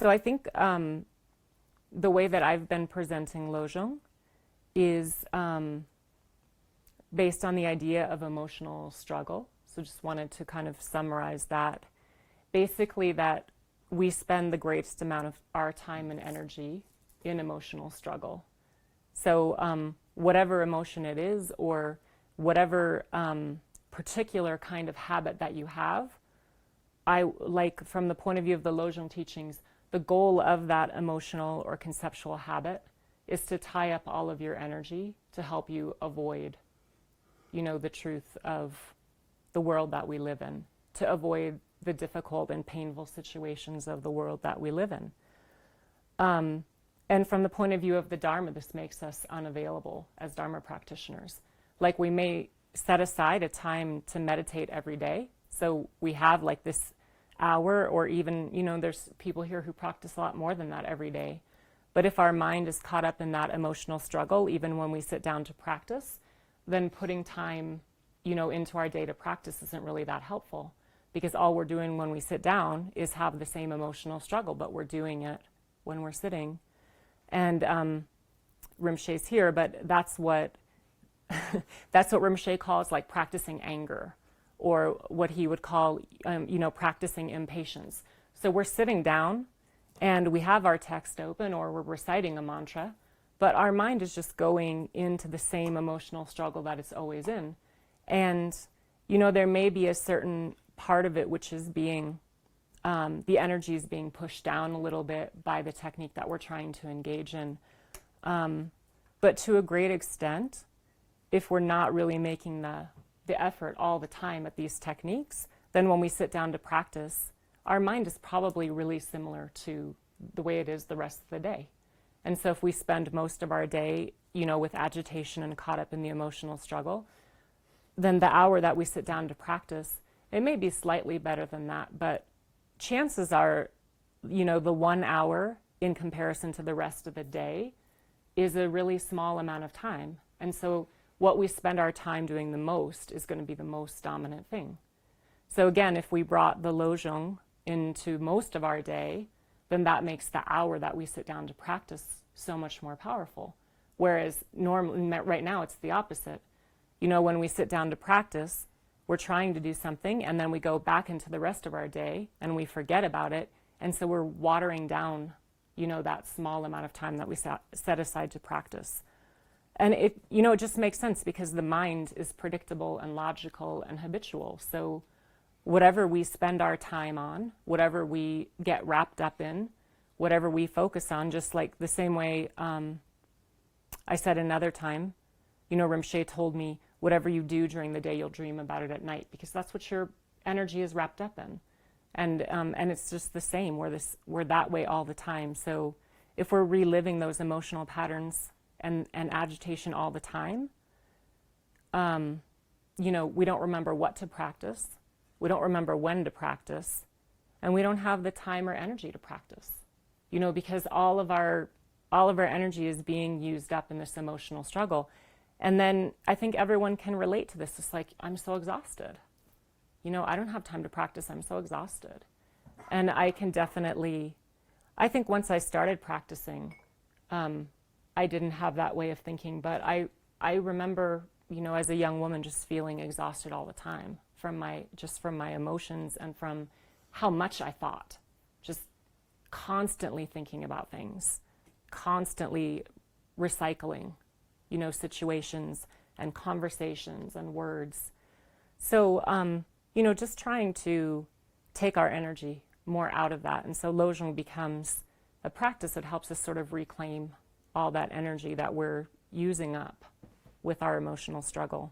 So I think the way that I've been presenting Lojong is based on the idea of emotional struggle. So just wanted to kind of summarize that. Basically that we spend the greatest amount of our time and energy in emotional struggle. So whatever emotion it is, or whatever particular kind of habit that you have, I like, from the point of view of the Lojong teachings, the goal of that emotional or conceptual habit is to tie up all of your energy to help you avoid, the truth of the world that we live in, to avoid the difficult and painful situations of the world that we live in. And from the point of view of the Dharma, this makes us unavailable as Dharma practitioners. Like, we may set aside a time to meditate every day. So we have like this hour, or even, there's people here who practice a lot more than that every day. But if our mind is caught up in that emotional struggle, even when we sit down to practice, then putting time, into our day to practice isn't really that helpful, because all we're doing when we sit down is have the same emotional struggle, but we're doing it when we're sitting. And Rinpoche's here, but that's what Rinpoche calls like practicing anger, or what he would call, practicing impatience. So we're sitting down and we have our text open, or we're reciting a mantra, but our mind is just going into the same emotional struggle that it's always in. And, there may be a certain part of it which is being, the energy is being pushed down a little bit by the technique that we're trying to engage in. But to a great extent, if we're not really making the effort all the time at these techniques, then when we sit down to practice, our mind is probably really similar to the way it is the rest of the day. And so if we spend most of our day, with agitation and caught up in the emotional struggle, then the hour that we sit down to practice, it may be slightly better than that, but chances are, the 1 hour in comparison to the rest of the day is a really small amount of time. And so what we spend our time doing the most is going to be the most dominant thing. So again, if we brought the Lojong into most of our day, then that makes the hour that we sit down to practice so much more powerful. Whereas normally, right now, it's the opposite. When we sit down to practice, we're trying to do something, and then we go back into the rest of our day and we forget about it. And so we're watering down, that small amount of time that we set aside to practice. And it just makes sense, because the mind is predictable and logical and habitual. So whatever we spend our time on, whatever we get wrapped up in, whatever we focus on, just like the same way I said another time, Rinpoche told me, whatever you do during the day, you'll dream about it at night, because that's what your energy is wrapped up in. And it's just the same. We're that way all the time. So if we're reliving those emotional patterns and agitation all the time, we don't remember what to practice. We don't remember when to practice. And we don't have the time or energy to practice, because all of our energy is being used up in this emotional struggle. And then I think everyone can relate to this. It's like, I'm so exhausted. I don't have time to practice. I'm so exhausted. And I can definitely, I think once I started practicing, I didn't have that way of thinking, but I remember, as a young woman, just feeling exhausted all the time from my emotions and from how much I thought, just constantly thinking about things, constantly recycling, situations and conversations and words. So, just trying to take our energy more out of that. And so Lojong becomes a practice that helps us sort of reclaim all that energy that we're using up with our emotional struggle.